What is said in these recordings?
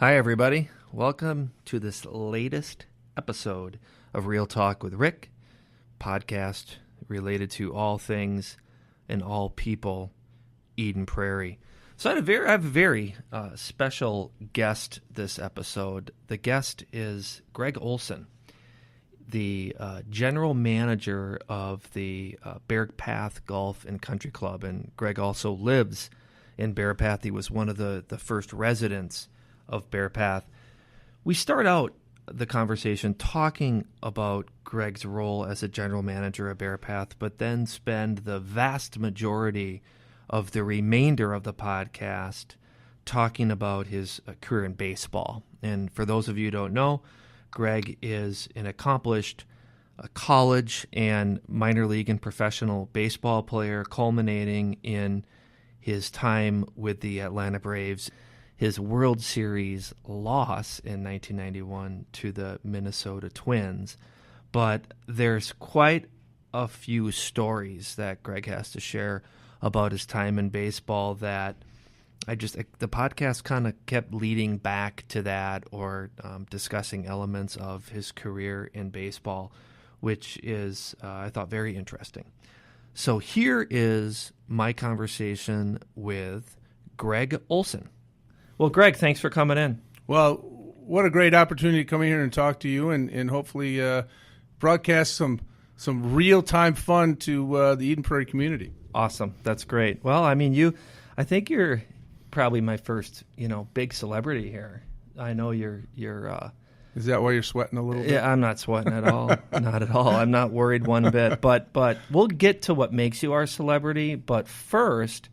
Hi, everybody. Welcome to this latest episode of Real Talk with Rick, podcast related to all things and all people Eden Prairie. So I have a very special guest this episode. The guest is Greg Olson, the general manager of the Bearpath Golf and Country Club. And Greg also lives in Bearpath. He was one of the first residents of Bearpath. We start out the conversation talking about Greg's role as a general manager of Bearpath, but then spend the vast majority of the remainder of the podcast talking about his career in baseball. And for those of you who don't know, Greg is an accomplished college and minor league and professional baseball player, culminating in his time with the Atlanta Braves, his World Series loss in 1991 to the Minnesota Twins. But there's quite a few stories that Greg has to share about his time in baseball that the podcast kind of kept leading back to that, or discussing elements of his career in baseball, which is, I thought, very interesting. So here is my conversation with Greg Olson. Well, Greg, thanks for coming in. Well, what a great opportunity to come in here and talk to you and hopefully broadcast some real-time fun to the Eden Prairie community. Awesome. That's great. Well, I mean, I think you're probably my first, big celebrity here. I know you're Is that why you're sweating a little bit? Yeah, I'm not sweating at all. Not at all. I'm not worried one bit. But we'll get to what makes you our celebrity. But first,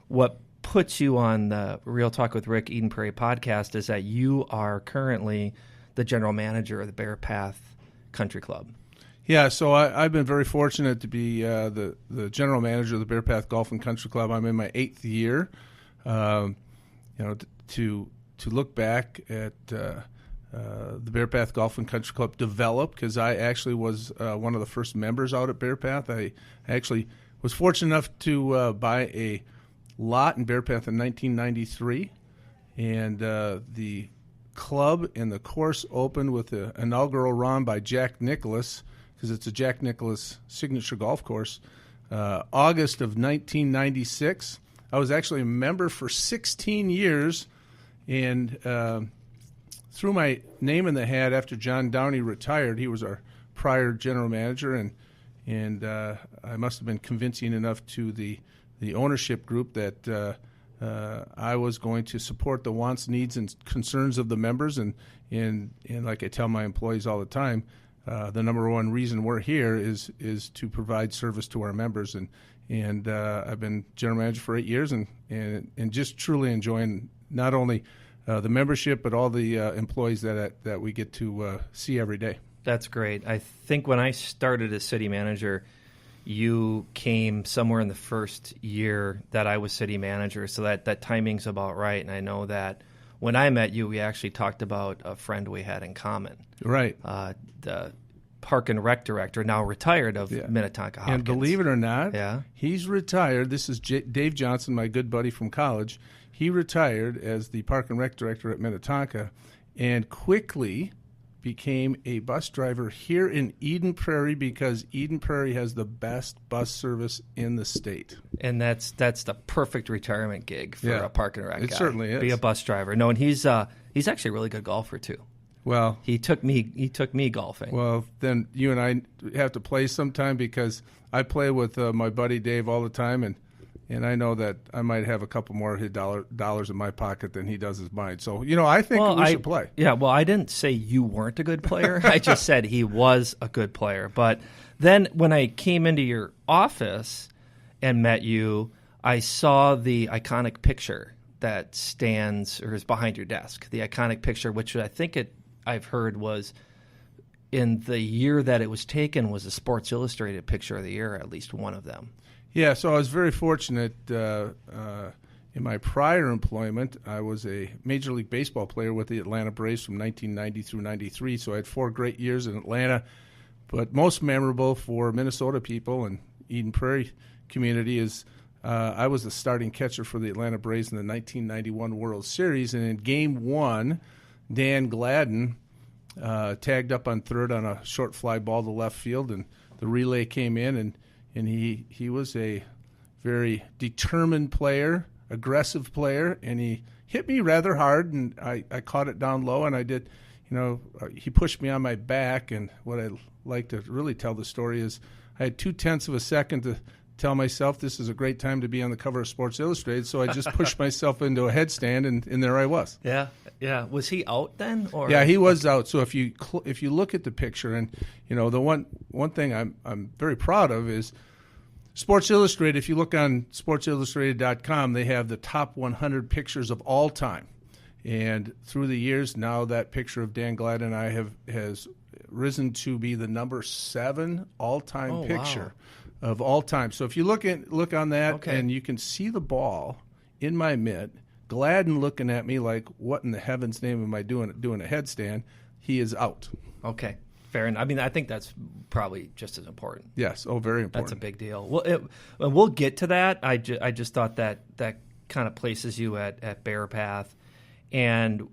what puts you on the Real Talk with Rick Eden Prairie podcast is that you are currently the general manager of the Bearpath Country Club. Yeah, so I've been very fortunate to be the general manager of the Bearpath Golf and Country Club. I'm in my 8th year. To look back at the Bearpath Golf and Country Club developed, because I actually was one of the first members out at Bearpath. I actually was fortunate enough to buy a lot in Bearpath in 1993, and the club and the course opened with an inaugural run by Jack Nicklaus, because it's a Jack Nicklaus signature golf course, August of 1996. I was actually a member for 16 years, and threw my name in the hat after John Downey retired. He was our prior general manager, and I must have been convincing enough to the ownership group that I was going to support the wants, needs, and concerns of the members. And like I tell my employees all the time, the number one reason we're here is to provide service to our members. And I've been general manager for 8 years, and just truly enjoying not only the membership, but all the employees that we get to see every day. That's great. I think when I started as city manager, you came somewhere in the first year that I was city manager, so that timing's about right. And I know that when I met you, we actually talked about a friend we had in common. Right. The Park and Rec director, now retired, of Minnetonka Hopkins. And believe it or not, yeah, he's retired. This is Dave Johnson, my good buddy from college. He retired as the Park and Rec director at Minnetonka and quickly became a bus driver here in Eden Prairie, because Eden Prairie has the best bus service in the state. And that's the perfect retirement gig for a Park and Rec guy. It certainly is. Be a bus driver. No, and he's actually a really good golfer too. Well, he took me golfing. Well, then you and I have to play sometime, because I play with my buddy Dave all the time, and I know that I might have a couple more dollars in my pocket than he does as mine. So, I think we should play. Yeah, well, I didn't say you weren't a good player. I just said he was a good player. But then when I came into your office and met you, I saw the iconic picture that stands or is behind your desk. The iconic picture, which I think I've heard was in the year that it was taken, was a Sports Illustrated Picture of the Year, at least one of them. Yeah, so I was very fortunate. In my prior employment, I was a Major League Baseball player with the Atlanta Braves from 1990 through 93, so I had 4 great years in Atlanta. But most memorable for Minnesota people and Eden Prairie community is I was the starting catcher for the Atlanta Braves in the 1991 World Series, and in Game 1, Dan Gladden tagged up on third on a short fly ball to left field, and the relay came in, and he was a very determined player, aggressive player, and he hit me rather hard, and I caught it down low, and I did, he pushed me on my back, and what I like to really tell the story is I had 0.2 of a second to tell myself this is a great time to be on the cover of Sports Illustrated, so I just pushed myself into a headstand, and there I was. Yeah. Was he out then? Or? Yeah, he was out. So if you look at the picture, and the one thing I'm very proud of is Sports Illustrated. If you look on SportsIllustrated.com, they have the top 100 pictures of all time, and through the years, now that picture of Dan Gladden and I has risen to be the number 7 all-time picture. Wow. Of all time. So if you look on that, and you can see the ball in my mitt, Gladden looking at me like, what in the heaven's name am I doing a headstand? He is out. Okay, fair enough. I mean, I think that's probably just as important. Yes, very important. That's a big deal. Well, we'll get to that. I just thought that kind of places you at Bearpath. And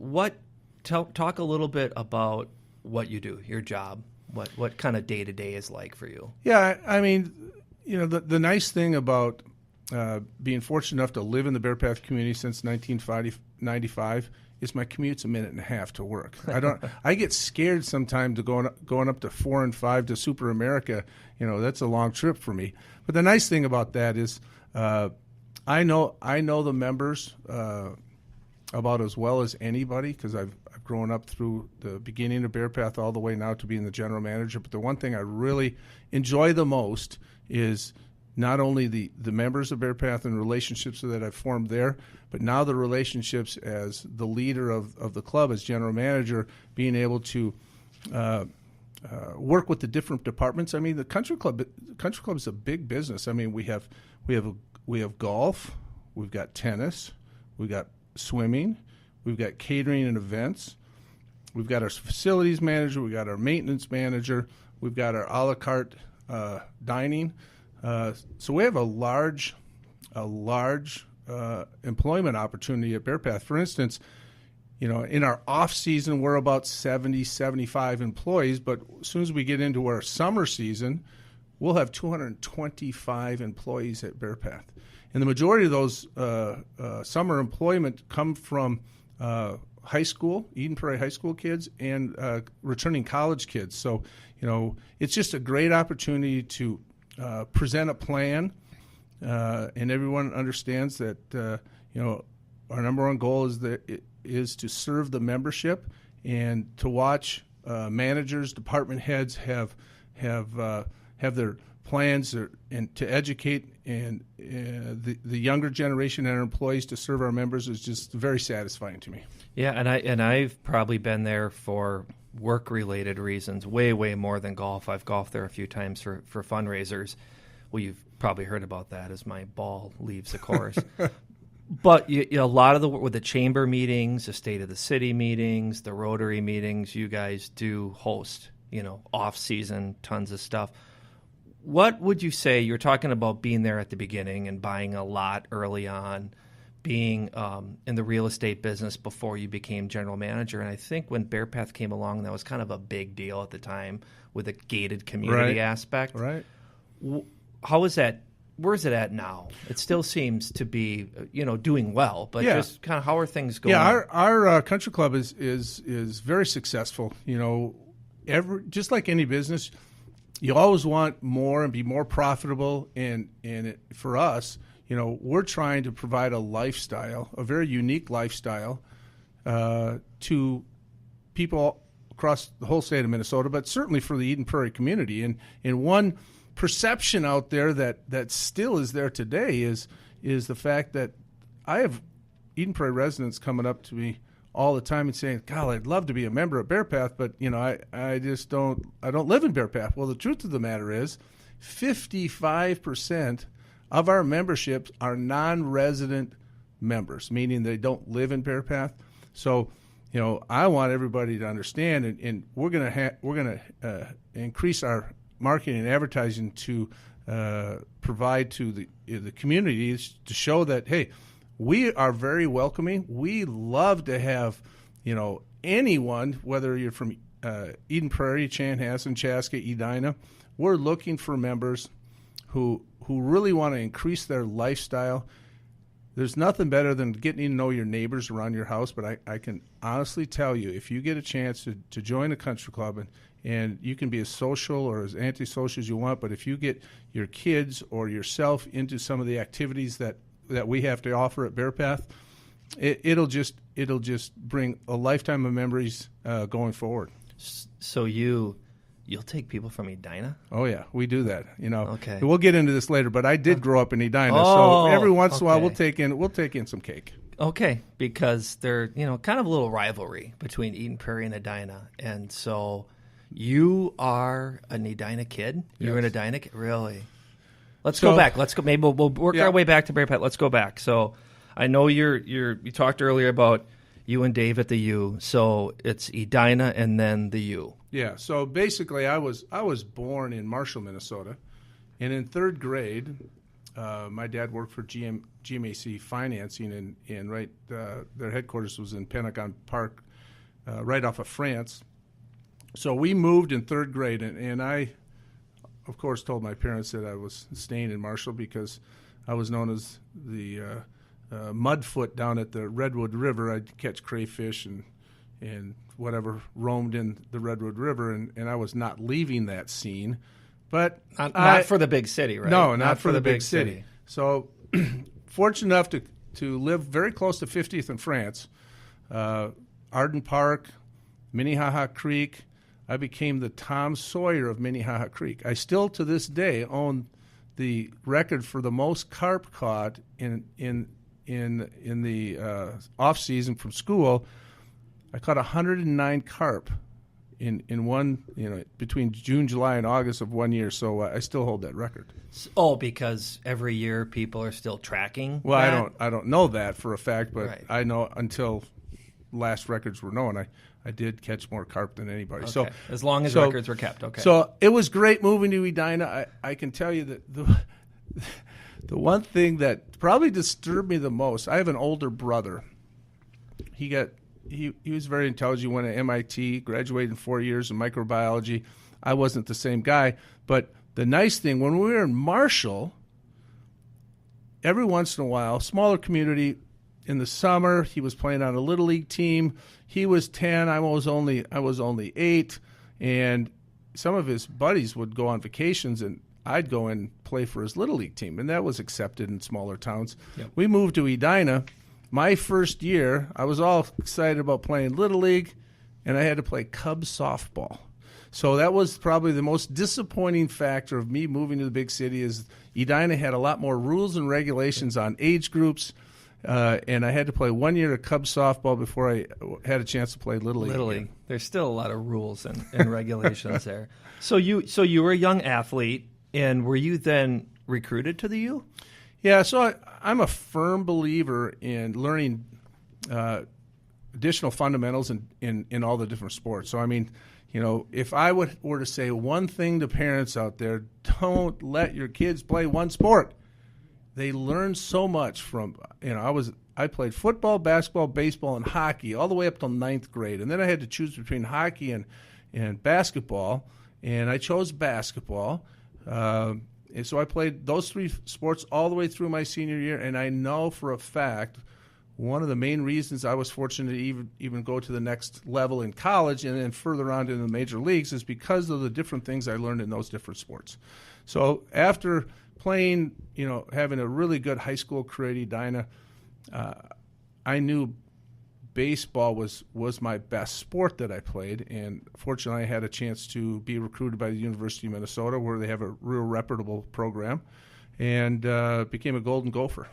talk a little bit about what you do, your job. What kind of day-to-day is like for you? Yeah, I mean, the nice thing about being fortunate enough to live in the Bearpath community since 1995 is my commute's a minute and a half to work. I get scared sometimes to going up to 4 and 5 to Super America. That's a long trip for me. But the nice thing about that is I know the members about as well as anybody, because I've grown up through the beginning of Bearpath all the way now to being the general manager. But the one thing I really enjoy the most is not only the members of Bearpath and relationships that I've formed there, but now the relationships as the leader of the club, as general manager, being able to work with the different departments. I mean, the country club is a big business. I mean, we have golf, we've got tennis, we've got swimming, we've got catering and events, we've got our facilities manager, we've got our maintenance manager, we've got our a la carte dining. So we have a large employment opportunity at Bearpath. For instance, in our off season, we're about 70, 75 employees, but as soon as we get into our summer season, we'll have 225 employees at Bearpath. And the majority of those summer employment come from high school, Eden Prairie high school kids, and returning college kids. So, it's just a great opportunity to present a plan, and everyone understands that, our number one goal is to serve the membership and to watch managers, department heads have their plans and to educate and the younger generation and our employees to serve our members is just very satisfying to me. Yeah, and I've probably been there for work-related reasons, way more than golf. I've golfed there a few times for fundraisers. Well, you've probably heard about that as my ball leaves the course. But a lot of with the chamber meetings, the state of the city meetings, the Rotary meetings, you guys do host, off-season, tons of stuff. What would you say, you're talking about being there at the beginning and buying a lot early on, being in the real estate business before you became general manager. And I think when Bearpath came along, that was kind of a big deal at the time with the gated community aspect. Right. How is that? Where is it at now? It still seems to be, doing well, but just kind of how are things going? Yeah, our country club is very successful. Just like any business, you always want more and be more profitable. And for us, we're trying to provide a lifestyle, a very unique lifestyle, to people across the whole state of Minnesota, but certainly for the Eden Prairie community. And one perception out there that still is there today is the fact that I have Eden Prairie residents coming up to me all the time and saying, "God, I'd love to be a member of Bearpath, but I just don't live in Bearpath." Well, the truth of the matter is, 55% of our memberships are non-resident members, meaning they don't live in Bearpath. So, I want everybody to understand, and we're gonna increase our marketing and advertising to provide to the communities to show that, hey, we are very welcoming. We love to have anyone, whether you're from Eden Prairie, Chanhassen, Chaska, Edina, we're looking for members who really want to increase their lifestyle. There's nothing better than getting to know your neighbors around your house, but I can honestly tell you, if you get a chance to join a country club, and you can be as social or as antisocial as you want, but if you get your kids or yourself into some of the activities that we have to offer at Bearpath, it'll just bring a lifetime of memories going forward. So you'll take people from Edina? Oh yeah, we do that. Okay. We'll get into this later, but I did grow up in Edina, Oh, so every once in a while okay. we'll take in some cake. Okay, because they're kind of a little rivalry between Eden Prairie and Edina, and so you are an Edina kid. You're an Edina kid, really? Let's go back. Let's go. Maybe we'll work our way back to Bearpath. Let's go back. So I know you talked earlier about you and Dave at the U. So it's Edina and then the U. Yeah. So basically, I was born in Marshall, Minnesota, and in third grade, my dad worked for GMAC Financing, and right their headquarters was in Pentagon Park, right off of France. So we moved in third grade, and I, of course, told my parents that I was staying in Marshall because I was known as the mudfoot down at the Redwood River. I'd catch crayfish and whatever roamed in the Redwood River, and I was not leaving that scene. But not for the big city, right? No, not for the big city. So fortunate enough to live very close to 50th and France, Arden Park, Minnehaha Creek. I became the Tom Sawyer of Minnehaha Creek. I still, to this day, own the record for the most carp caught in the off season from school. I caught 109 carp in one, between June, July, and August of 1 year. So I still hold that record. Oh, because every year people are still tracking. Well, that? I don't know that for a fact, but Right. I know until last records were known, I did catch more carp than anybody. Okay. So as long as records were kept, okay. So it was great moving to Edina. I can tell you that the one thing that probably disturbed me the most, I have an older brother. He was very intelligent, went to MIT, graduated in 4 years in microbiology. I wasn't the same guy. But the nice thing, when we were in Marshall, every once in a while, smaller community, in the summer, he was playing on a Little League team. He was 10, I was only 8, and some of his buddies would go on vacations, and I'd go and play for his Little League team, and that was accepted in smaller towns. Yep. We moved to Edina. My first year, I was all excited about playing Little League, and I had to play Cubs softball. So that was probably the most disappointing factor of me moving to the big city is Edina had a lot more rules and regulations on age groups, and I had to play 1 year of Cubs softball before I had a chance to play Little League. Little League. There's still a lot of rules and regulations there. So you were a young athlete, and were you then recruited to the U? Yeah, so I'm a firm believer in learning additional fundamentals in all the different sports. So, I mean, if I were to say one thing to parents out there, don't let your kids play one sport. They learn so much from, I played football, basketball, baseball, and hockey all the way up till 9th grade. And then I had to choose between hockey and basketball, and I chose basketball. And so I played those three sports all the way through my senior year, and I know for a fact one of the main reasons I was fortunate to even go to the next level in college and then further on to the major leagues is because of the different things I learned in those different sports. So after playing, having a really good high school career at Edina, I knew baseball was my best sport that I played, and fortunately I had a chance to be recruited by the University of Minnesota where they have a real reputable program, and became a Golden Gopher.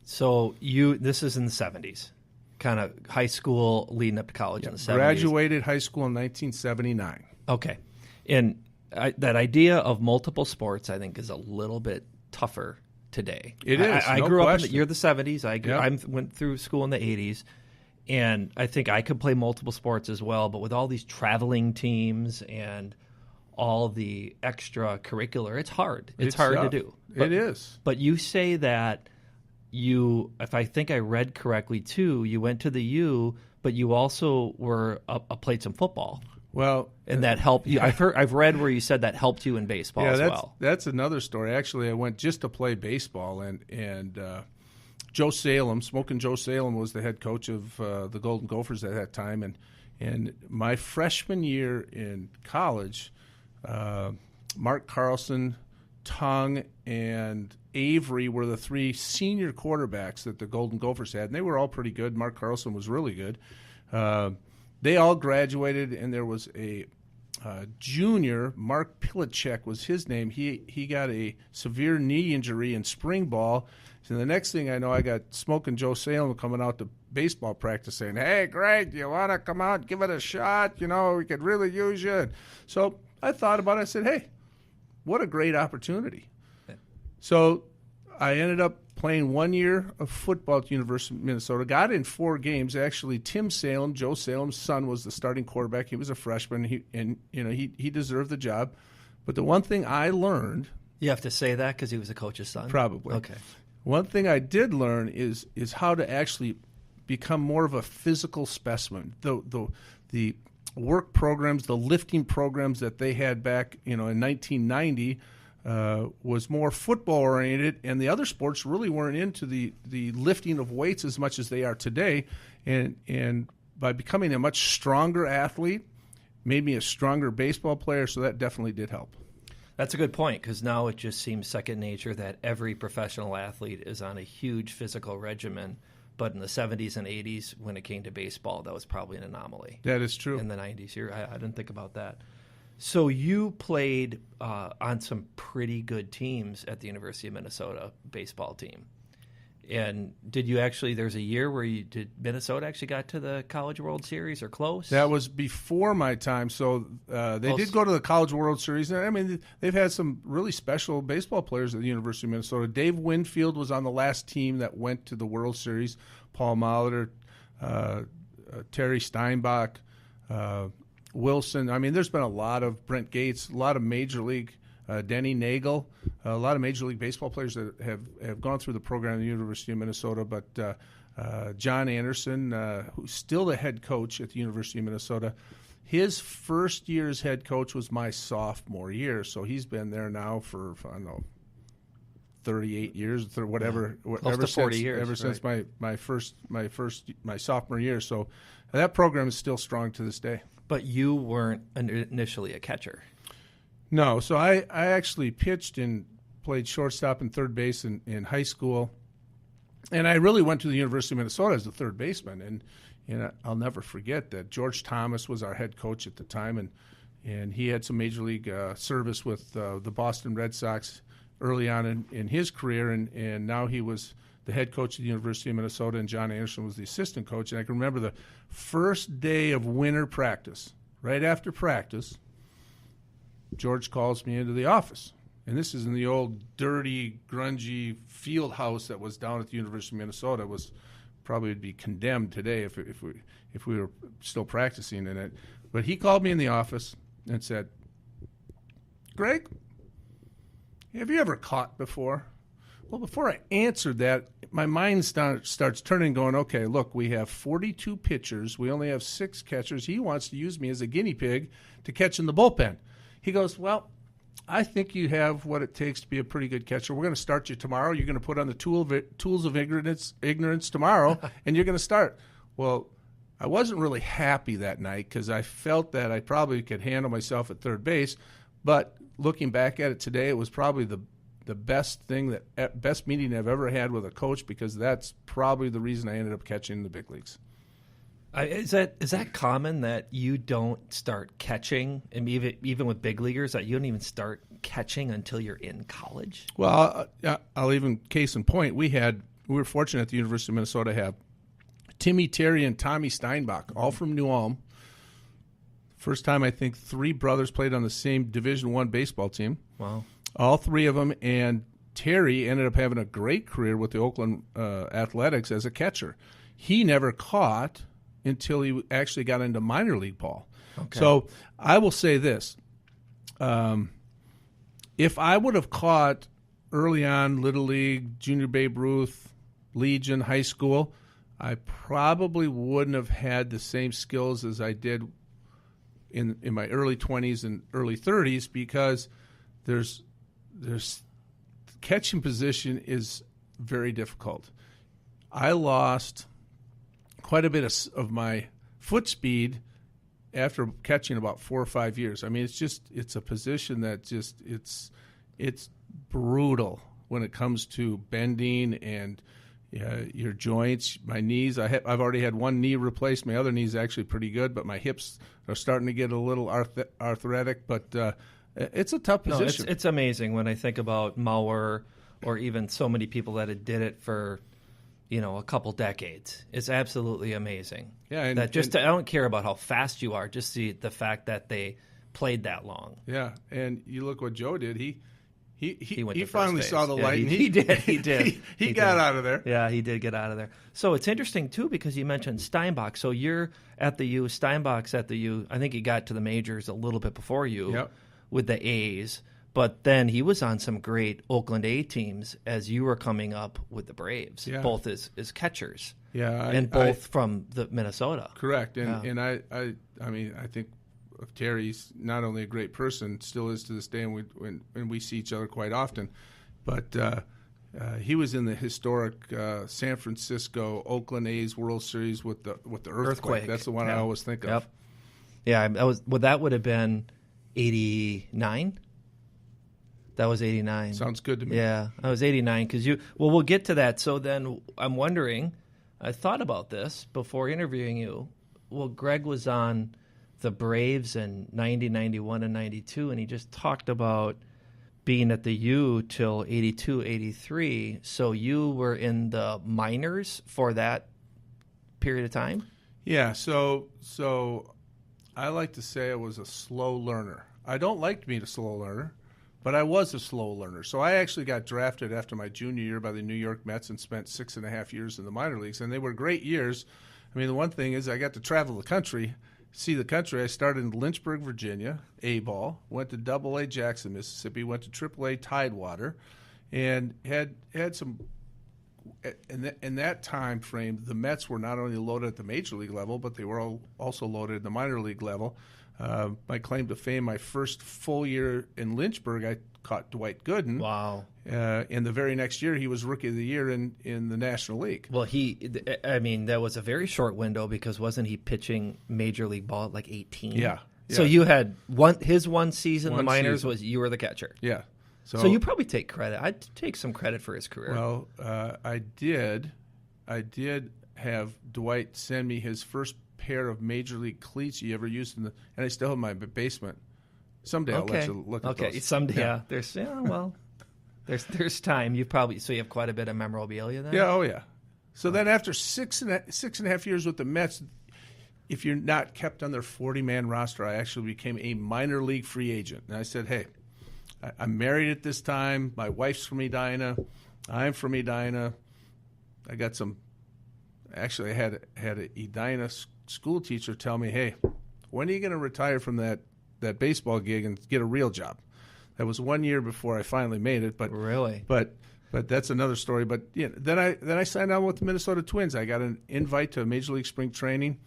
So this is in the 70s, kind of high school leading up to college in the 70s. Graduated high school in 1979. Okay. And that idea of multiple sports, I think, is a little bit tougher today. It is. I no grew question. up in the 70s. I went through school in the 80s, and I think I could play multiple sports as well. But with all these traveling teams and all the extracurricular, it's hard. It's hard tough. to do. It is. But you say that if I think I read correctly too, you went to the U, but you also played some football. Well, and that helped you. I've read where you said that helped you in baseball as well. That's another story. Actually, I went just to play baseball, and Joe Salem, Smoking Joe Salem, was the head coach of the Golden Gophers at that time, and my freshman year in college, Mark Carlson, Tongue, and Avery were the three senior quarterbacks that the Golden Gophers had, and they were all pretty good. Mark Carlson was really good. They all graduated, and there was a junior, Mark Pilacek was his name. He got a severe knee injury in spring ball. So the next thing I know, I got Smoking Joe Salem coming out to baseball practice saying, "Hey, Greg, do you want to come out, give it a shot? We could really use you." So I thought about it. I said, "Hey, what a great opportunity." So I ended up playing 1 year of football at the University of Minnesota. Got in 4 games. Actually, Tim Salem, Joe Salem's son, was the starting quarterback. He was a freshman, he deserved the job. But the one thing I learned... You have to say that because he was a coach's son? Probably. Okay. One thing I did learn is how to actually become more of a physical specimen. The work programs, the lifting programs that they had back in 1990 was more football oriented, and the other sports really weren't into the lifting of weights as much as they are today. And by becoming a much stronger athlete, made me a stronger baseball player, so that definitely did help. That's a good point, because now it just seems second nature that every professional athlete is on a huge physical regimen. But in the 70s and 80s, when it came to baseball, that was probably an anomaly. That is true. In the 90s. I didn't think about that. So you played on some pretty good teams at the University of Minnesota baseball team. And did you actually, there's a year where did Minnesota actually got to the College World Series or close? That was before my time. So they did go to the College World Series. I mean, they've had some really special baseball players at the University of Minnesota. Dave Winfield was on the last team that went to the World Series. Paul Molitor, Terry Steinbach, Wilson. I mean, there's been a lot of Brent Gates, a lot of Major League, Denny Nagel, a lot of Major League Baseball players that have gone through the program at the University of Minnesota. But John Anderson, who's still the head coach at the University of Minnesota, his first year as head coach was my sophomore year. So he's been there now for, I don't know, 38 years or whatever. Close to 40 years. Ever since my sophomore year. So that program is still strong to this day. But you weren't initially a catcher. No, so I actually pitched and played shortstop and third base in high school, and I really went to the University of Minnesota as a third baseman, and I'll never forget that George Thomas was our head coach at the time, and he had some Major League service with the Boston Red Sox early on in his career, and now he was the head coach at the University of Minnesota, and John Anderson was the assistant coach. And I can remember the first day of winter practice, right after practice, George calls me into the office. And this is in the old, dirty, grungy field house that was down at the University of Minnesota. It was probably would be condemned today if we were still practicing in it. But he called me in the office and said, "Greg, have you ever caught before?" Well, before I answered that, my mind starts turning, going, okay, look, we have 42 pitchers. We only have 6 catchers. He wants to use me as a guinea pig to catch in the bullpen. He goes, well, I think you have what it takes to be a pretty good catcher. We're going to start you tomorrow. You're going to put on the tools of ignorance tomorrow, and you're going to start. Well, I wasn't really happy that night because I felt that I probably could handle myself at third base. But looking back at it today, it was probably the best meeting I've ever had with a coach, because that's probably the reason I ended up catching in the big leagues. Is that common that you don't start catching, and even with big leaguers, that you don't even start catching until you're in college? Well, I'll even case in point. We were fortunate at the University of Minnesota to have Timmy Terry and Tommy Steinbach, all from New Ulm. First time I think 3 brothers played on the same Division I baseball team. Wow. All 3 of them, and Terry ended up having a great career with the Oakland Athletics as a catcher. He never caught until he actually got into minor league ball. Okay. So I will say this. If I would have caught early on Little League, Junior Babe Ruth, Legion, high school, I probably wouldn't have had the same skills as I did in my early 20s and early 30s, because there's catching position is very difficult. I lost quite a bit of my foot speed after catching about 4 or 5 years. I mean, it's a position that just it's brutal when it comes to bending and your joints. My knees, I've already had one knee replaced. My other knee is actually pretty good, but my hips are starting to get a little arthritic. But it's a tough position. No, it's amazing when I think about Mauer or even so many people that had did it for, a couple decades. It's absolutely amazing. Yeah, I don't care about how fast you are, just the fact that they played that long. Yeah, and you look what Joe did. He went to finally first saw the base. light. Yeah, he did. He got out of there. Yeah, he did get out of there. So it's interesting, too, because you mentioned Steinbach. So you're at the U, Steinbach's at the U. I think he got to the majors a little bit before you with the A's. But then he was on some great Oakland A teams as you were coming up with the Braves, both as catchers. Yeah, and both from the Minnesota. Correct. And I mean, I think Terry's not only a great person, still is to this day, and we see each other quite often. But he was in the historic San Francisco Oakland A's World Series with the earthquake. That's the one I always think of. Yeah, that would have been 89. That was 89. Sounds good to me. Yeah, that was 89 because we'll get to that. So then I'm wondering, I thought about this before interviewing you. Well, Greg was on the Braves in 90, 91, and 92, and he just talked about being at the U till 82, 83. So you were in the minors for that period of time? Yeah, so I like to say I was a slow learner. I don't like being a slow learner, but I was a slow learner. So I actually got drafted after my junior year by the New York Mets and spent 6.5 years in the minor leagues, and they were great years. I mean, the one thing is I got to travel the country, see the country. I started in Lynchburg, Virginia, A-ball, went to Double-A Jackson, Mississippi, went to Triple-A Tidewater, and had some. In that time frame, the Mets were not only loaded at the major league level, but they were also loaded at the minor league level. My claim to fame, my first full year in Lynchburg, I caught Dwight Gooden. Wow. And the very next year, he was Rookie of the Year in the National League. Well, that was a very short window because wasn't he pitching Major League Ball at like 18? Yeah. So you had his one season, the minors, was you were the catcher. Yeah. So you probably take credit. I'd take some credit for his career. Well, I did have Dwight send me his first pair of Major League cleats he ever used and I still have in my basement. Someday I'll let you look at those. Okay, someday. Yeah. There's time. You have quite a bit of memorabilia then? Yeah, oh yeah. So then after six and a half years with the Mets, if you're not kept on their 40-man roster, I actually became a minor league free agent. And I said, hey, I'm married at this time. My wife's from Edina. I'm from Edina. I got some. Actually, I had an Edina school teacher tell me, "Hey, when are you going to retire from that baseball gig and get a real job?" That was 1 year before I finally made it. But really, but that's another story. But yeah, then I signed on with the Minnesota Twins. I got an invite to Major League Spring Training,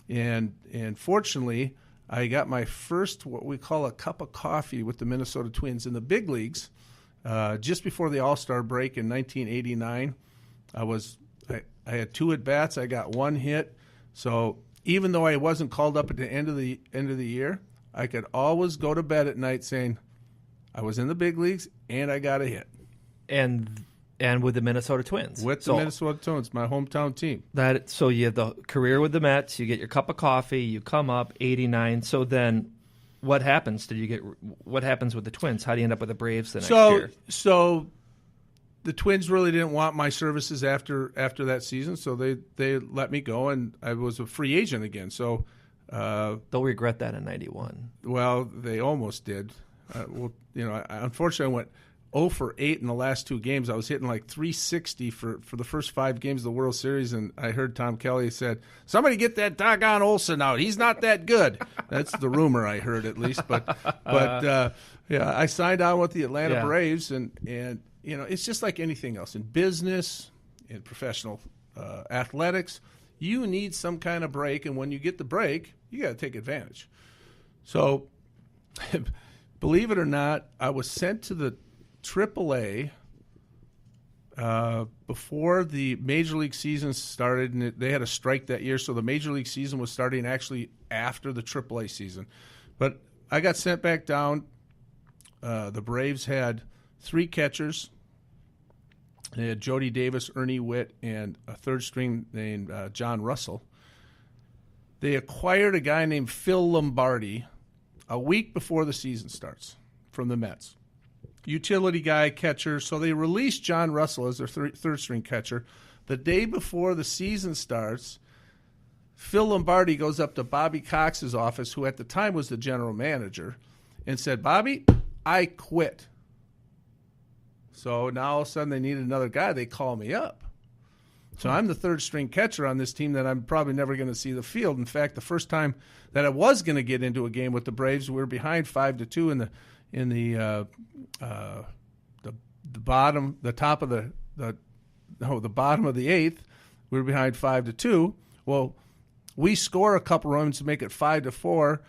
and fortunately, I got my first, what we call a cup of coffee with the Minnesota Twins in the big leagues just before the All-Star break in 1989. I had 2 at-bats. I got 1 hit. So even though I wasn't called up at the end of the year, I could always go to bed at night saying I was in the big leagues and I got a hit. And with the Minnesota Twins. The Minnesota Twins, my hometown team. So you have the career with the Mets, you get your cup of coffee, you come up, 89. So then what happens? What happens with the Twins? How do you end up with the Braves the next year? So the Twins really didn't want my services after that season, so they let me go, and I was a free agent again. So they'll regret that in 91. Well, they almost did. Unfortunately, I went 0 for 8 in the last 2 games. I was hitting like 360 for the first 5 games of the World Series, and I heard Tom Kelly said, "Somebody get that doggone Olson out. He's not that good." That's the rumor I heard, at least. But I signed on with the Atlanta Braves, and it's just like anything else in business, in professional athletics, you need some kind of break, and when you get the break, you got to take advantage. So, believe it or not, I was sent to the AAA before the Major League season started, and they had a strike that year, so the Major League season was starting actually after the AAA season. But I got sent back down. The Braves had 3 catchers. They had Jody Davis, Ernie Witt, and a third string named John Russell. They acquired a guy named Phil Lombardi a week before the season starts from the Mets. Utility guy, catcher. So they released John Russell as their third string catcher. The day before the season starts, Phil Lombardi goes up to Bobby Cox's office, who at the time was the general manager, and said, "Bobby, I quit." So now all of a sudden they need another guy. They call me up. So I'm the third string catcher on this team that I'm probably never going to see the field. In fact, the first time that I was going to get into a game with the Braves, we were behind 5-2 in the bottom, the top of the bottom of the 8th. We were behind 5-2. Well, we score a couple runs to make it 5-4.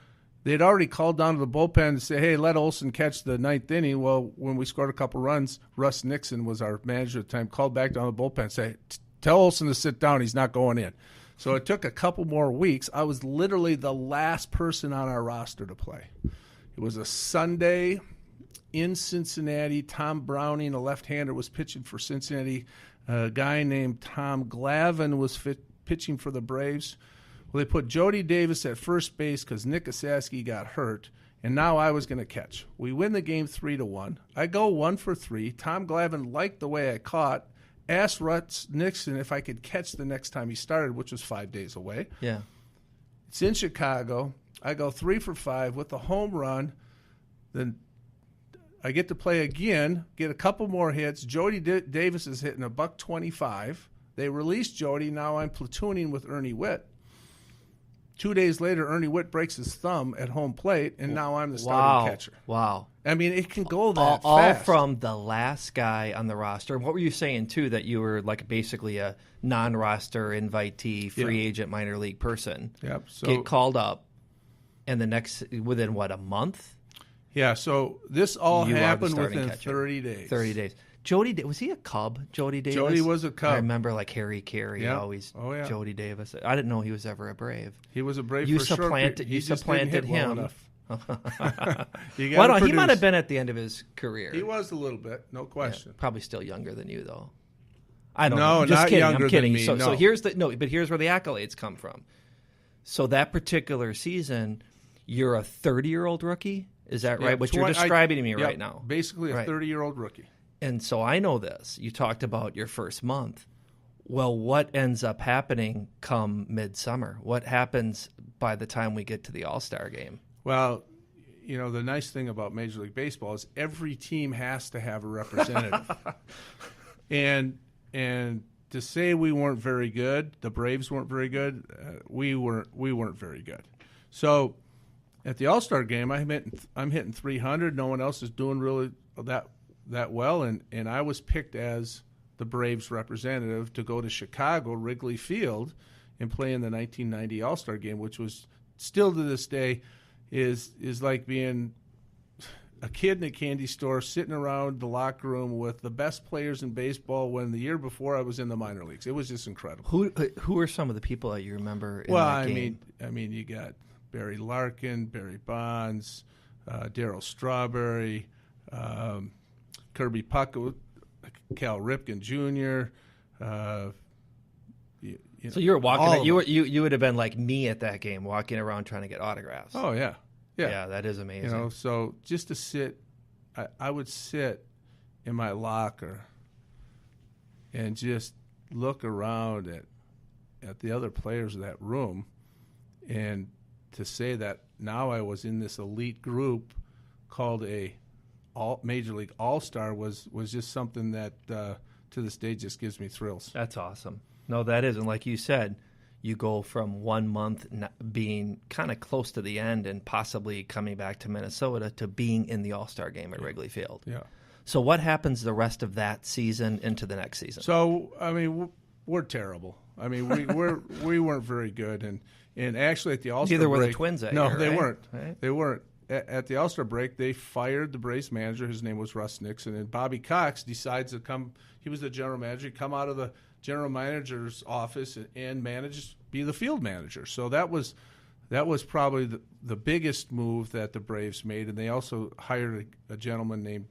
They'd already called down to the bullpen to say, "Hey, let Olson catch the 9th inning." Well, when we scored a couple runs, Russ Nixon was our manager at the time, called back down to the bullpen and say, "Tell Olson to sit down. He's not going in." So it took a couple more weeks. I was literally the last person on our roster to play. It was a Sunday in Cincinnati. Tom Browning, a left-hander, was pitching for Cincinnati. A guy named Tom Glavine was pitching for the Braves. Well, they put Jody Davis at first base because Nick Osaski got hurt, and now I was going to catch. We win the game 3-1. I go 1 for 3. Tom Glavine liked the way I caught, asked Russ Nixon if I could catch the next time he started, which was 5 days away. Yeah. It's in Chicago. I go 3 for 5 with a home run. Then I get to play again, get a couple more hits. Jody Davis is hitting a $125. They release Jody. Now I'm platooning with Ernie Witt. 2 days later, Ernie Witt breaks his thumb at home plate, and now I'm the starting catcher. Wow. I mean, it can go that all fast. from the last guy on the roster. What were you saying, too, that you were like basically a non-roster invitee, free agent, minor league person? Yep. So, get called up, and within, a month? Yeah, so this all happened within catcher. 30 days. 30 days. Jody, was he a Cub, Jody Davis? Jody was a Cub. I remember like Harry Carey always, Jody Davis. I didn't know he was ever a Brave. He was a Brave for you sure. You supplanted him. He might have been at the end of his career. He was a little bit, no question. Yeah, probably still younger than you, though. I don't know. No, I'm just not kidding. younger I'm kidding. than me. So here's where the accolades come from. So that particular season, you're a 30-year-old rookie. Is that right? What you're describing to me right now. Basically a 30-year-old rookie. And so I know this. You talked about your first month. Well, what ends up happening come midsummer? What happens by the time we get to the All-Star game? Well, the nice thing about Major League Baseball is every team has to have a representative. and to say we weren't very good, the Braves weren't very good, we weren't very good. So at the All-Star game, I'm hitting 300. No one else is doing really that well, and I was picked as the Braves representative to go to Chicago, Wrigley Field, and play in the 1990 All-Star game, which was still to this day is like being a kid in a candy store sitting around the locker room with the best players in baseball when the year before I was in the minor leagues. It was just incredible. Who are some of the people that you remember in that game? I mean, you got Barry Larkin, Barry Bonds, Darryl Strawberry, Kirby Puckett, Cal Ripken Jr. So you were walking. You would have been like me at that game, walking around trying to get autographs. Oh yeah. That is amazing. So just to sit, I would sit in my locker and just look around at the other players of that room, and to say that now I was in this elite group called a Major League All-Star was just something that to this day just gives me thrills. That's awesome. No, that is. And like you said, you go from 1 month being kind of close to the end and possibly coming back to Minnesota to being in the All-Star game at Wrigley Field. Yeah. So what happens the rest of that season into the next season? So, I mean, we're terrible. I mean, we weren't very good, and actually at the All-Star Neither break, were the Twins that year, they right? weren't. Right? They weren't. At the All-Star break, they fired the Braves manager. His name was Russ Nixon, and Bobby Cox decides to come. He was the general manager. Come out of the general manager's office and be the field manager. So that was probably the biggest move that the Braves made. And they also hired a gentleman named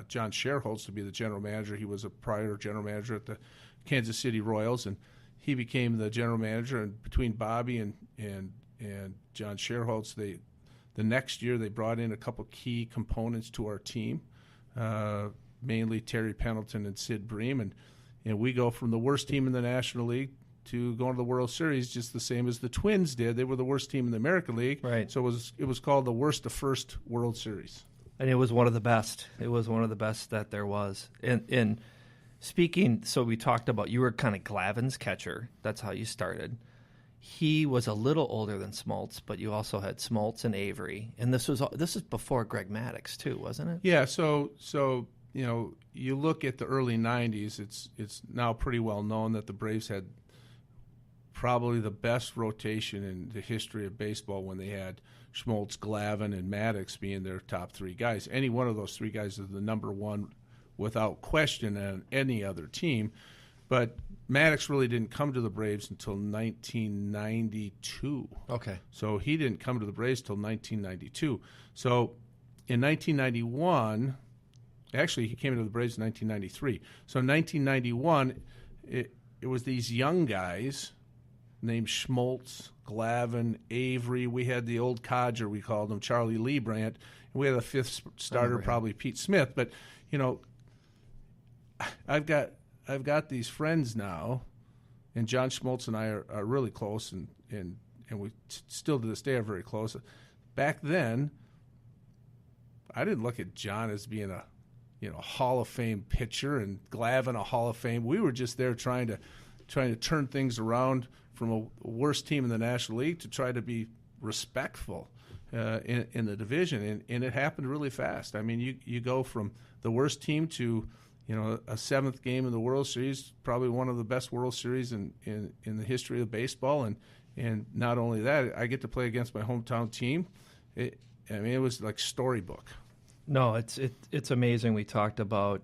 John Sherholtz to be the general manager. He was a prior general manager at the Kansas City Royals, and he became the general manager. And between Bobby and John Sherholtz, the next year they brought in a couple key components to our team, mainly Terry Pendleton and Sid Bream, and we go from the worst team in the National League to going to the World Series, just the same as the Twins did. They were the worst team in the American League, right? So it was called the worst to first World Series, and it was one of the best. It was one of the best that there was. And speaking, so we talked about you were kind of Glavin's catcher. That's how you started. He was a little older than Smoltz, but you also had Smoltz and Avery, and this is before Greg Maddux too, wasn't it? Yeah. So you look at the early '90s. It's now pretty well known that the Braves had probably the best rotation in the history of baseball when they had Smoltz, Glavine, and Maddux being their top three guys. Any one of those three guys is the number one without question on any other team, but Maddux really didn't come to the Braves until 1992. Okay. So he didn't come to the Braves until 1992. So in 1991, actually he came to the Braves in 1993. So in 1991, it was these young guys named Schmoltz, Glavine, Avery. We had the old codger, we called him, Charlie Liebrandt. And we had a fifth starter, probably Pete Smith. But, I've got these friends now, and John Schmoltz and I are really close, and we still to this day are very close. Back then, I didn't look at John as being a Hall of Fame pitcher and Glavine a Hall of Fame. We were just there trying to turn things around from a worst team in the National League to try to be respectful in the division, and it happened really fast. I mean, you go from the worst team to a seventh game in the World Series, probably one of the best World Series in the history of baseball, and not only that, I get to play against my hometown team. It was like storybook. No, it's amazing. We talked about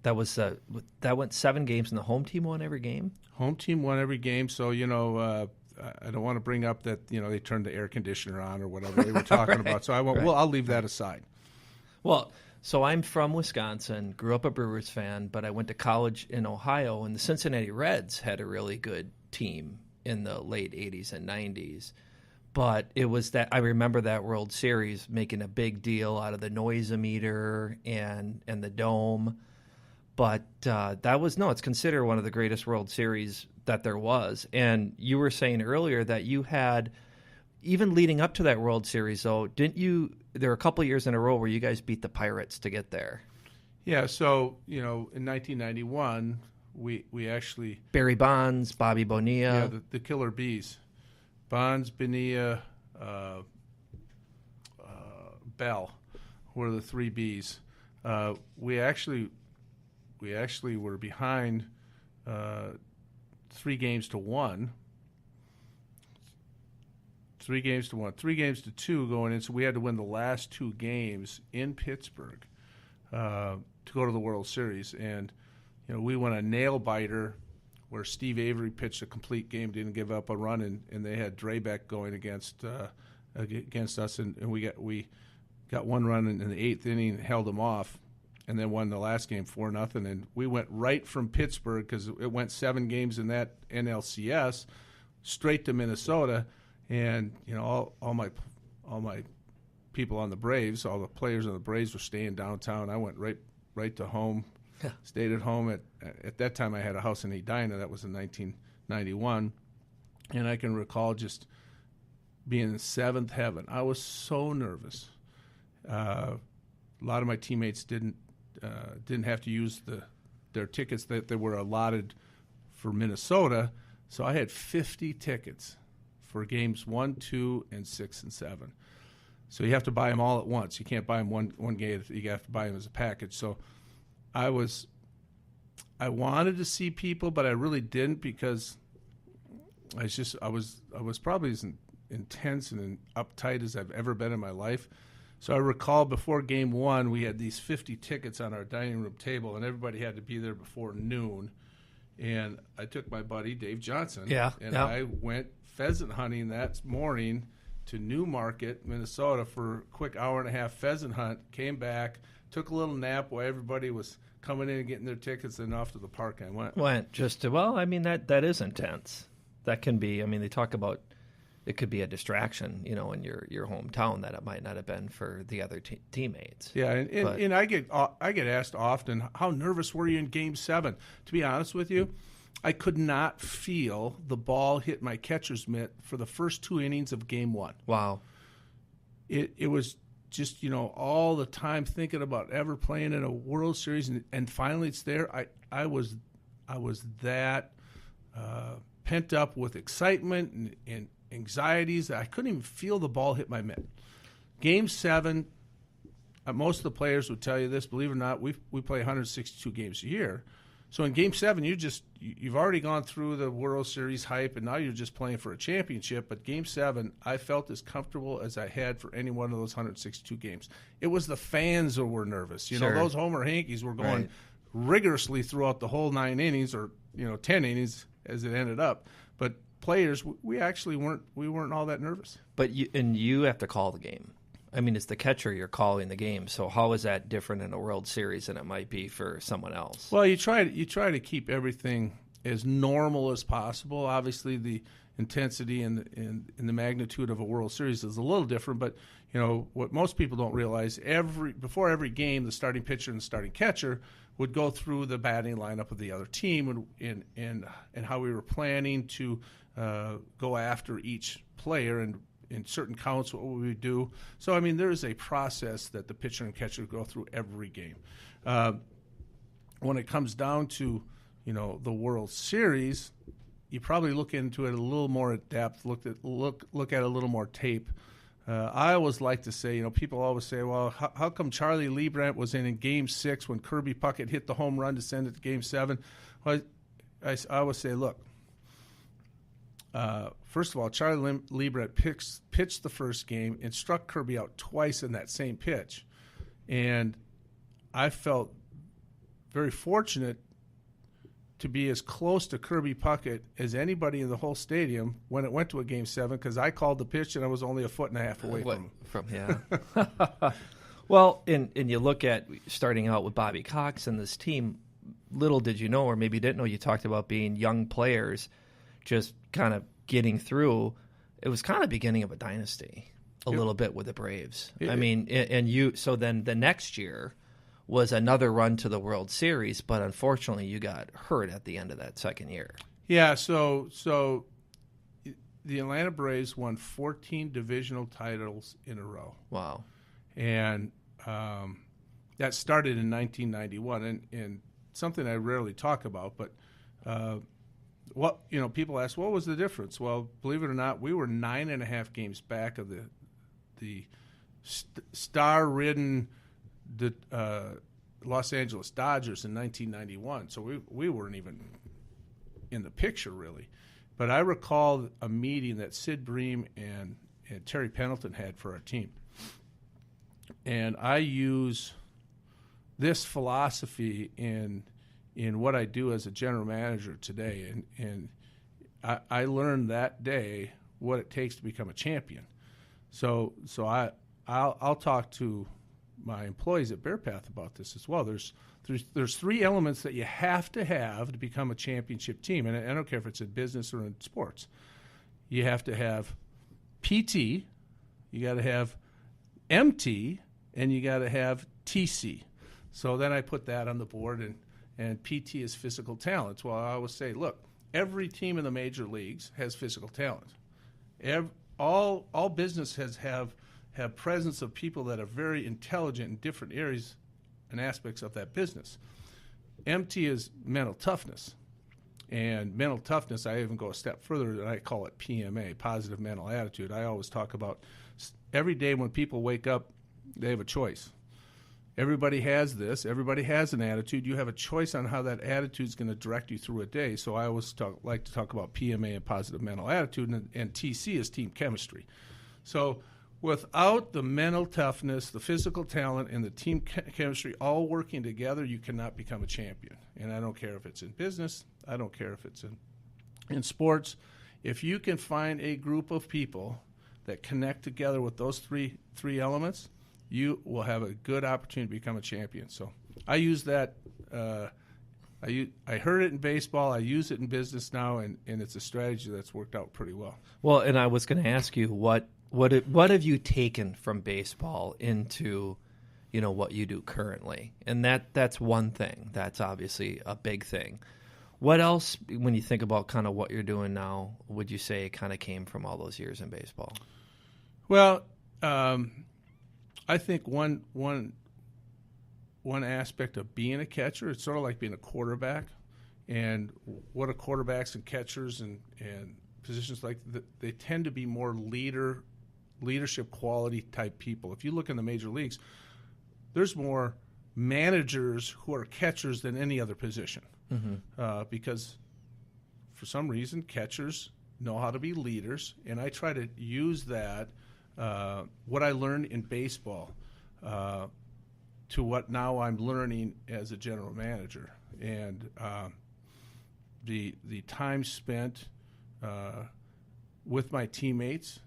that went 7 games, and the home team won every game. Home team won every game, so I don't want to bring up that they turned the air conditioner on or whatever they were talking right. about. So I won't. Right. Well, I'll leave that aside. Well, so I'm from Wisconsin, grew up a Brewers fan, but I went to college in Ohio, and the Cincinnati Reds had a really good team in the late 80s and 90s. But it was that I remember that World Series making a big deal out of the Noise-O-Meter and the Dome. But it's considered one of the greatest World Series that there was. And you were saying earlier that you had, even leading up to that World Series, though, didn't you? There were a couple of years in a row where you guys beat the Pirates to get there. Yeah, so in 1991, we actually Barry Bonds, Bobby Bonilla, the Killer Bees, Bonds, Bonilla, Bell were the three Bs. We actually were behind 3-1. 3-2 going in, so we had to win the last 2 games in Pittsburgh to go to the World Series. And we won a nail biter where Steve Avery pitched a complete game, didn't give up a run, and they had Drabek going against us, and we got 1 run in the 8th inning, held them off, and then won the last game 4-0. And we went right from Pittsburgh, because it went 7 games in that NLCS, straight to Minnesota. And all my people on the Braves, all the players on the Braves were staying downtown. I went right to home, stayed at home. At that time I had a house in Edina. That was in 1991, and I can recall just being in 7th heaven. I was so nervous. A lot of my teammates didn't have to use their tickets that they were allotted for Minnesota, so I had 50 tickets for games 1, 2, and 6 and 7. So you have to buy them all at once. You can't buy them one game. You have to buy them as a package. So I I wanted to see people, but I really didn't because I was probably as intense and uptight as I've ever been in my life. So I recall before game one, we had these 50 tickets on our dining room table, and everybody had to be there before noon. And I took my buddy, Dave Johnson, I went pheasant hunting that morning to Newmarket, Minnesota for a quick hour-and-a-half pheasant hunt, came back, took a little nap while everybody was coming in and getting their tickets, and off to the park I went. That is intense. That can be, they talk about it could be a distraction, in your hometown that it might not have been for the other teammates. Yeah, and I get asked often, how nervous were you in Game 7? To be honest with you, I could not feel the ball hit my catcher's mitt for the first 2 innings of Game 1. Wow. It was just, all the time thinking about ever playing in a World Series, and finally it's there. I was that pent up with excitement and anxieties that I couldn't even feel the ball hit my mitt. Game 7, most of the players would tell you this. Believe it or not, we play 162 games a year. So in Game 7, you've already gone through the World Series hype, and now you're just playing for a championship. But Game 7, I felt as comfortable as I had for any one of those 162 games. It was the fans that were nervous. Sure. Those Homer Yankees were going rigorously throughout the whole 9 innings, or 10 innings as it ended up. But players, we actually weren't all that nervous. But you have to call the game. It's the catcher, you're calling the game. So how is that different in a World Series than it might be for someone else? Well, you try to keep everything as normal as possible. Obviously, the intensity and the magnitude of a World Series is a little different. But what most people don't realize, before every game, the starting pitcher and the starting catcher would go through the batting lineup of the other team and how we were planning to go after each player and in certain counts what we would do. So, there is a process that the pitcher and catcher go through every game. When it comes down to, the World Series, you probably look into it a little more at depth, look at a little more tape. I always like to say, people always say, well, how come Charlie Liebrandt was in Game 6 when Kirby Puckett hit the home run to send it to Game 7? Well, I always say, look, first of all, Charlie Liebrandt pitched the first game and struck Kirby out twice in that same pitch. And I felt very fortunate to be as close to Kirby Puckett as anybody in the whole stadium when it went to a Game 7, because I called the pitch and I was only a foot and a half away from him. Well, and you look at starting out with Bobby Cox and this team, little did you know, or maybe you didn't know, you talked about being young players just kind of getting through. It was kind of beginning of a dynasty a little bit with the Braves. So then the next year was another run to the World Series, but unfortunately you got hurt at the end of that second year. Yeah, so the Atlanta Braves won 14 divisional titles in a row. Wow. And that started in 1991, and something I rarely talk about, but people ask, what was the difference? Well, believe it or not, we were 9.5 games back of the star-ridden Los Angeles Dodgers in 1991. So we weren't even in the picture, really. But I recall a meeting that Sid Bream and Terry Pendleton had for our team. And I use this philosophy in what I do as a general manager today. And I learned that day what it takes to become a champion. So I'll talk to my employees at Bearpath about this as well. There's 3 elements that you have to become a championship team, and I don't care if it's in business or in sports. You have to have PT, you got to have MT, and you got to have TC. So then I put that on the board, and PT is physical talent. Well, I always say, look, every team in the major leagues has physical talent. All businesses have presence of people that are very intelligent in different areas and aspects of that business. MT is mental toughness. And mental toughness, I even go a step further, and I call it PMA, positive mental attitude. I always talk about every day when people wake up, they have a choice. everybody has this. Everybody has an attitude. You have a choice on how that attitude is going to direct you through a day. So I always like to talk about PMA and positive mental attitude, and TC is team chemistry. So without the mental toughness, the physical talent, and the team chemistry all working together, you cannot become a champion. And I don't care if it's in business. I don't care if it's in sports. If you can find a group of people that connect together with those three elements, you will have a good opportunity to become a champion. So I use that. I heard it in baseball. I use it in business now, and it's a strategy that's worked out pretty well. Well, and I was going to ask you, what have you taken from baseball into, what you do currently? And that's one thing. That's obviously a big thing. What else, when you think about kind of what you're doing now, would you say kind of came from all those years in baseball? Well, I think one aspect of being a catcher, it's sort of like being a quarterback, and what are quarterbacks and catchers and positions like, they tend to be more leadership quality type people. If you look in the major leagues, there's more managers who are catchers than any other position, because for some reason catchers know how to be leaders, and I try to use that, what I learned in baseball, to what now I'm learning as a general manager. And the time spent with my teammates,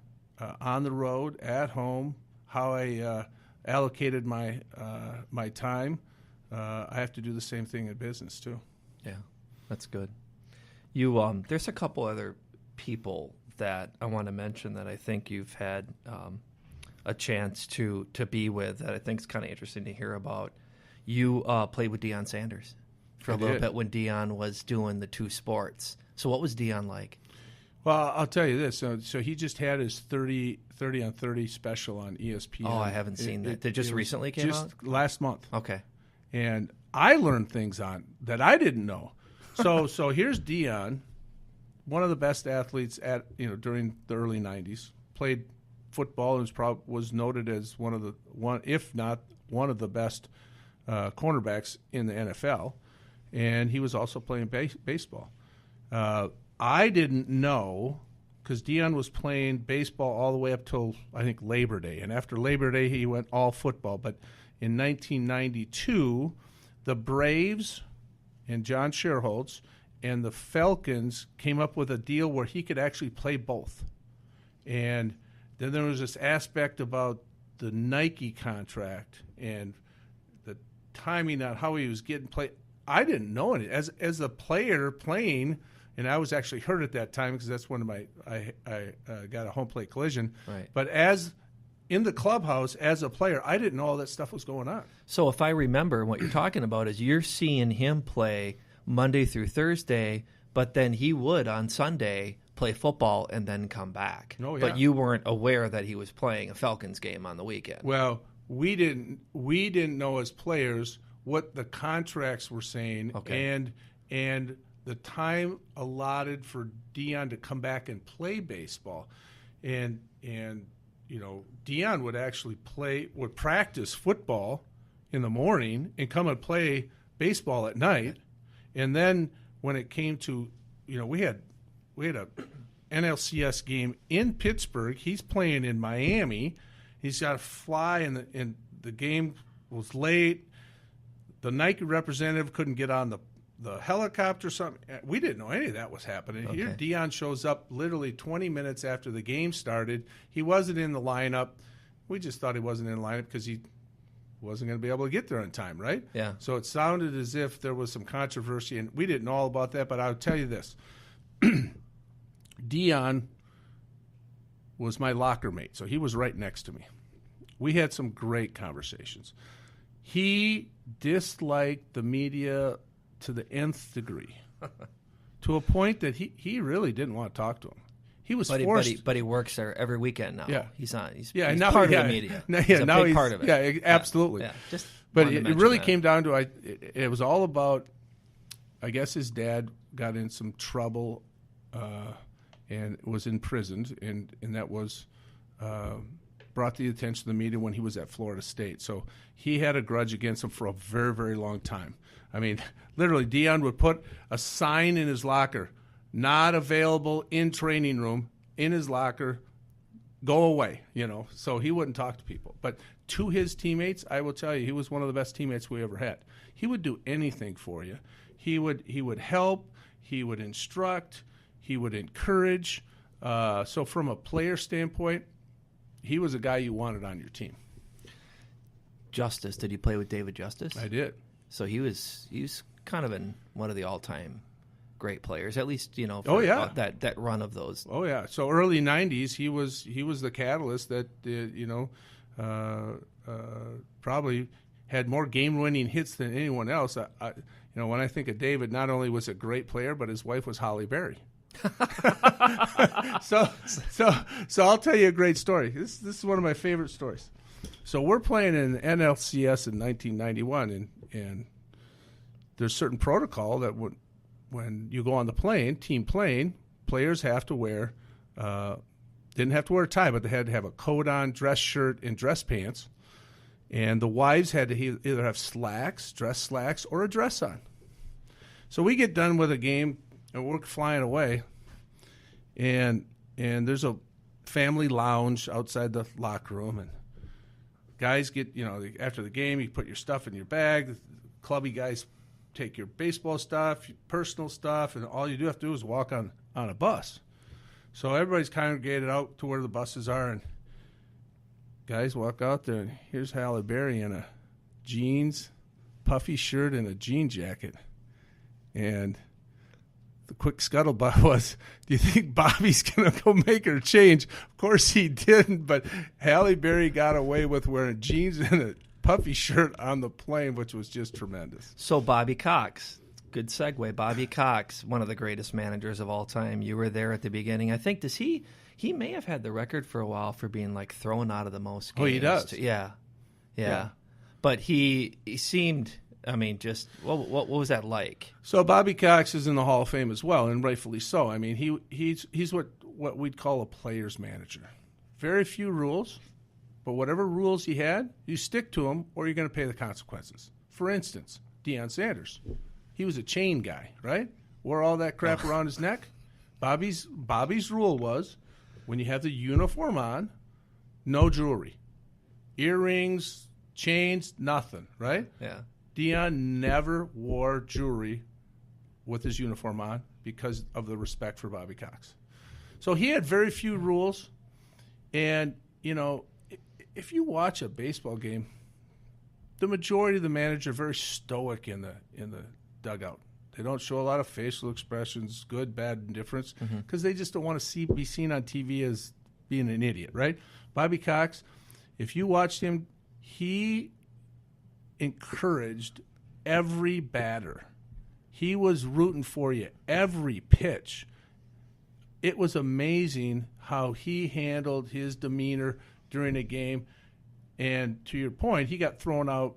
on the road, at home, how I allocated my time, I have to do the same thing in business too. Yeah, that's good. You there's a couple other people that I want to mention that I think you've had a chance to be with that I think is kind of interesting to hear about. You played with Deion Sanders for a little bit when Deion was doing the two sports. So what was Deion like? Well, I'll tell you this. So he just had his 30 on 30 special on ESPN. Oh, I haven't seen that. It just recently came out? Just last month. Okay. And I learned things on that I didn't know. So here's Deion, one of the best athletes during the early 90s, played football and was noted as if not one of the best cornerbacks in the NFL, and he was also playing baseball. I didn't know, because Deion was playing baseball all the way up till I think Labor Day, and after Labor Day he went all football. But in 1992, the Braves and John Sherholtz and the Falcons came up with a deal where he could actually play both. And then there was this aspect about the Nike contract and the timing on how he was getting played. I didn't know it. As a player playing, and I was actually hurt at that time because that's when I got a home plate collision. Right. But as in the clubhouse, as a player, I didn't know all that stuff was going on. So if I remember, what you're talking about is you're seeing him play Monday through Thursday, but then he would on Sunday play football and then come back. Oh, yeah. But you weren't aware that he was playing a Falcons game on the weekend. Well, we didn't know as players what the contracts were saying, okay. and the time allotted for Deion to come back and play baseball, and Deion would practice football in the morning and come and play baseball at night, and then when it came to, we had a NLCS game in Pittsburgh. He's playing in Miami. He's got to fly, and the game was late. The Nike representative couldn't get on the helicopter or something. We didn't know any of that was happening. Okay. Here, Deion shows up literally 20 minutes after the game started. He wasn't in the lineup. We just thought he wasn't in the lineup because he wasn't going to be able to get there in time, right? Yeah. So it sounded as if there was some controversy, and we didn't know all about that, but I would tell you this. Deion was my locker mate, so he was right next to me. We had some great conversations. He disliked the media to the nth degree, to a point that he really didn't want to talk to him. He was forced. But he works there every weekend now. Yeah. He's on. He's now, part of the media. He's a big part of it. Yeah, absolutely. Yeah. Just but it really came down to it was all about, I guess his dad got in some trouble and was imprisoned, and that was brought to the attention of the media when he was at Florida State. So he had a grudge against him for a very, very long time. I mean, literally, Deion would put a sign in his locker, not available in training room, in his locker, go away, so he wouldn't talk to people. But to his teammates, I will tell you, he was one of the best teammates we ever had. He would do anything for you. He would help, he would instruct, he would encourage. So from a player standpoint, he was a guy you wanted on your team. Justice, did you play with David Justice? I did. So he was kind of one of the all-time great players, at least Oh, yeah. that run of those. Oh yeah. So early '90s, he was the catalyst that probably had more game-winning hits than anyone else. When I think of David, not only was a great player, but his wife was Holly Berry. so I'll tell you a great story. This is one of my favorite stories. So we're playing in NLCS in 1991, and there's certain protocol that when you go on the plane, team plane, players have to wear, didn't have to wear a tie, but they had to have a coat on, dress shirt, and dress pants. And the wives had to either have slacks, dress slacks, or a dress on. So we get done with a game, and we're flying away, and there's a family lounge outside the locker room, and guys get, after the game, you put your stuff in your bag. The clubby guys take your baseball stuff, your personal stuff, and all you do have to do is walk on a bus. So everybody's congregated out to where the buses are, and guys walk out there, and here's Halle Berry in a jeans, puffy shirt, and a jean jacket. And the quick scuttlebutt was, do you think Bobby's going to go make her change? Of course he didn't, but Halle Berry got away with wearing jeans and a puffy shirt on the plane, which was just tremendous. So Bobby Cox, good segue. Bobby Cox, one of the greatest managers of all time. You were there at the beginning. I think, he may have had the record for a while for being thrown out of the most games. Oh, he does. Yeah. But he seemed, what was that like? So Bobby Cox is in the Hall of Fame as well, and rightfully so. I mean, he's what we'd call a player's manager. Very few rules, but whatever rules he had, you stick to them or you're going to pay the consequences. For instance, Deion Sanders. He was a chain guy, right? Wore all that crap around his neck. Bobby's rule was, when you have the uniform on, no jewelry. Earrings, chains, nothing, right? Yeah. Deion never wore jewelry with his uniform on because of the respect for Bobby Cox. So he had very few rules. And, if you watch a baseball game, the majority of the managers are very stoic in the dugout. They don't show a lot of facial expressions, good, bad, indifference, because they just don't want to be seen on TV as being an idiot, right? Bobby Cox, if you watched him, he encouraged every batter. He was rooting for you every pitch. It was amazing how he handled his demeanor during a game. And to your point, he got thrown out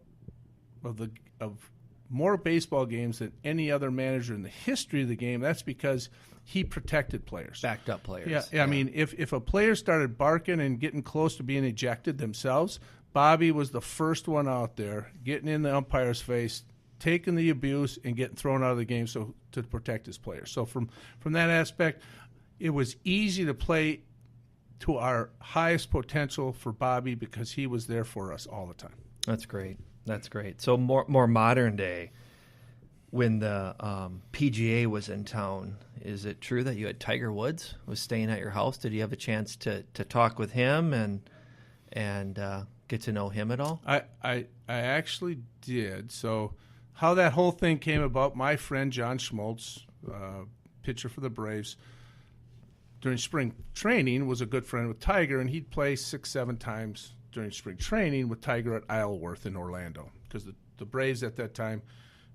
of more baseball games than any other manager in the history of the game. That's because he protected players. Backed up players. Yeah. I mean, if a player started barking and getting close to being ejected themselves, Bobby was the first one out there getting in the umpire's face, taking the abuse, and getting thrown out of the game to protect his players. So from that aspect, it was easy to play to our highest potential for Bobby because he was there for us all the time. That's great. So more modern day, when the PGA was in town, is it true that you had Tiger Woods was staying at your house? Did you have a chance to talk with him and get to know him at all? I actually did. So how that whole thing came about, my friend John Schmaltz, pitcher for the Braves, during spring training was a good friend with Tiger, and he'd play 6-7 times during spring training with Tiger at Isleworth in Orlando, because the Braves at that time,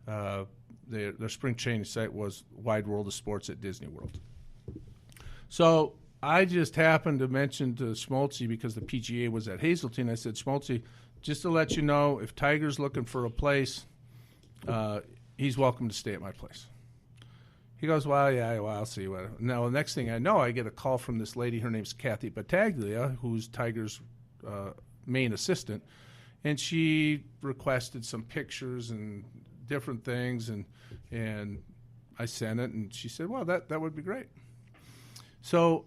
their spring training site was Wide World of Sports at Disney World. So I just happened to mention to Schmaltzy, because the PGA was at Hazeltine, I said, Schmaltzy, just to let you know, if Tiger's looking for a place, he's welcome to stay at my place. He goes, well, I'll see. Now, the next thing I know, I get a call from this lady. Her name's Kathy Battaglia, who's Tiger's main assistant, and she requested some pictures and different things, and I sent it, and she said, well, that would be great. So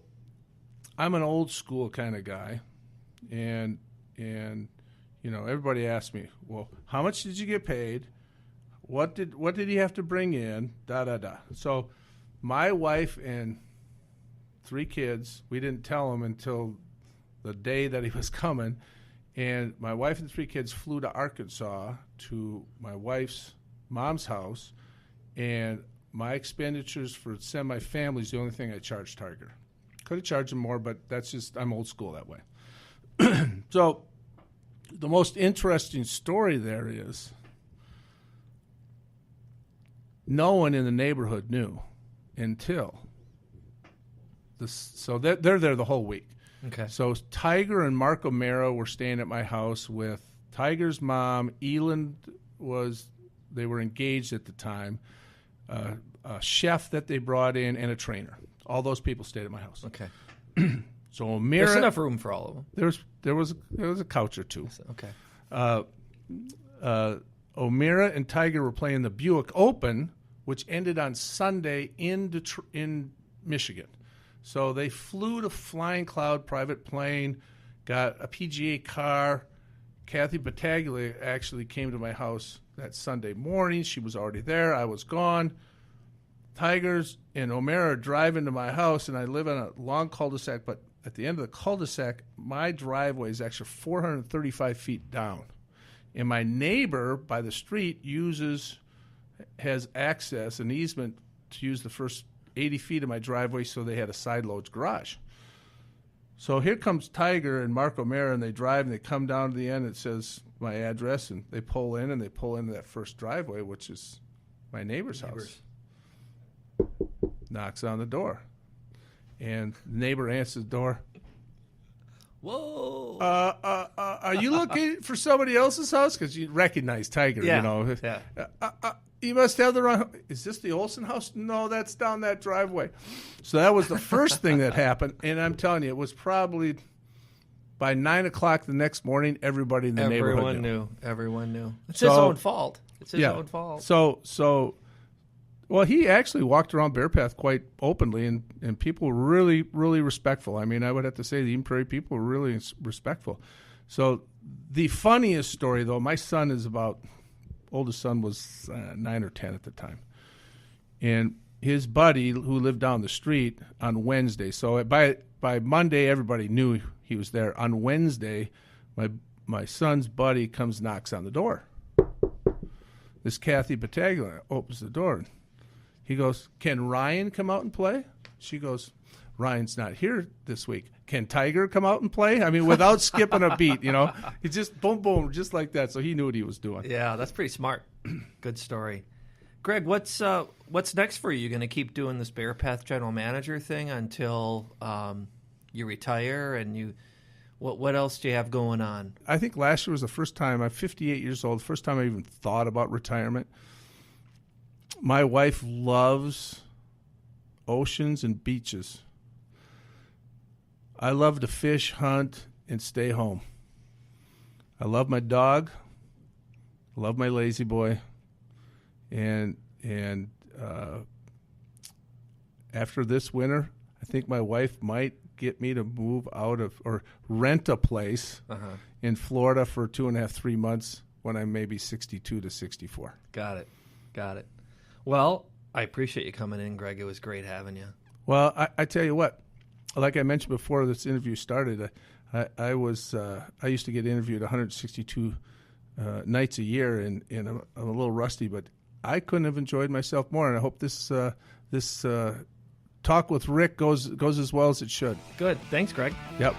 I'm an old school kind of guy, and everybody asked me, well, how much did you get paid? What did he have to bring in? So my wife and 3 kids, we didn't tell him until the day that he was coming, and my wife and 3 kids flew to Arkansas to my wife's mom's house, and my expenditures for send my family is the only thing I charged Tiger. Could have charged him more, but that's just, I'm old school that way. So the most interesting story there is no one in the neighborhood knew until this. So they're there the whole week. Okay. So Tiger and Mark O'Mara were staying at my house with Tiger's mom. Eland they were engaged at the time. A chef that they brought in and a trainer. All those people stayed at my house. Okay. So O'Mara, there's enough room for all of them. There was a couch or two. Okay. O'Mara and Tiger were playing the Buick Open, which ended on Sunday in Michigan. So they flew to Flying Cloud private plane, got a PGA car. Kathy Battaglia actually came to my house that Sunday morning. She was already there. I was gone. Tigers and O'Mara are driving to my house, and I live on a long cul-de-sac, but at the end of the cul-de-sac, my driveway is actually 435 feet down. And my neighbor by the street has access, an easement to use the first 80 feet of my driveway, so they had a side loads garage. So here comes Tiger and Mark O'Mara, and they drive, and they come down to the end. It says my address, and they pull in, and they pull into that first driveway, which is my neighbor's house. Knocks on the door, and the neighbor answers the door. Whoa! Are you looking for somebody else's house? Because you recognize Tiger, Yeah. you know. Yeah. You must have the wrong. Is this the Olson house? No, that's down that driveway. So that was the first thing that happened, and I'm telling you, it was probably by 9 o'clock the next morning. Everybody in the neighborhood knew. Everyone knew. It's his own fault. It's his own fault. So. Well, he actually walked around Bearpath quite openly, and people were really, really respectful. I mean, I would have to say the Eden Prairie people were really respectful. So the funniest story, though, my son is oldest son was 9 or 10 at the time. And his buddy, who lived down the street, on Wednesday, so by Monday, everybody knew he was there. On Wednesday, my son's buddy knocks on the door. This Kathy Battaglia opens the door. He goes, can Ryan come out and play? She goes, Ryan's not here this week. Can Tiger come out and play? I mean, without skipping a beat, you know. He just boom, boom, just like that. So he knew what he was doing. Yeah, that's pretty smart. Good story. Greg, what's next for you? You going to keep doing this Bearpath general manager thing until you retire? And what else do you have going on? I think last year was the first time. I'm 58 years old. First time I even thought about retirement. My wife loves oceans and beaches. I love to fish, hunt, and stay home. I love my dog. I love my lazy boy. And after this winter, I think my wife might get me to move out of or rent a place in Florida for 2.5, 3 months when I'm maybe 62 to 64. Got it. Well, I appreciate you coming in, Greg. It was great having you. Well, I tell you what, like I mentioned before this interview started, I used to get interviewed 162 nights a year, and I'm a little rusty, but I couldn't have enjoyed myself more, and I hope this talk with Rick goes as well as it should. Good. Thanks, Greg. Yep.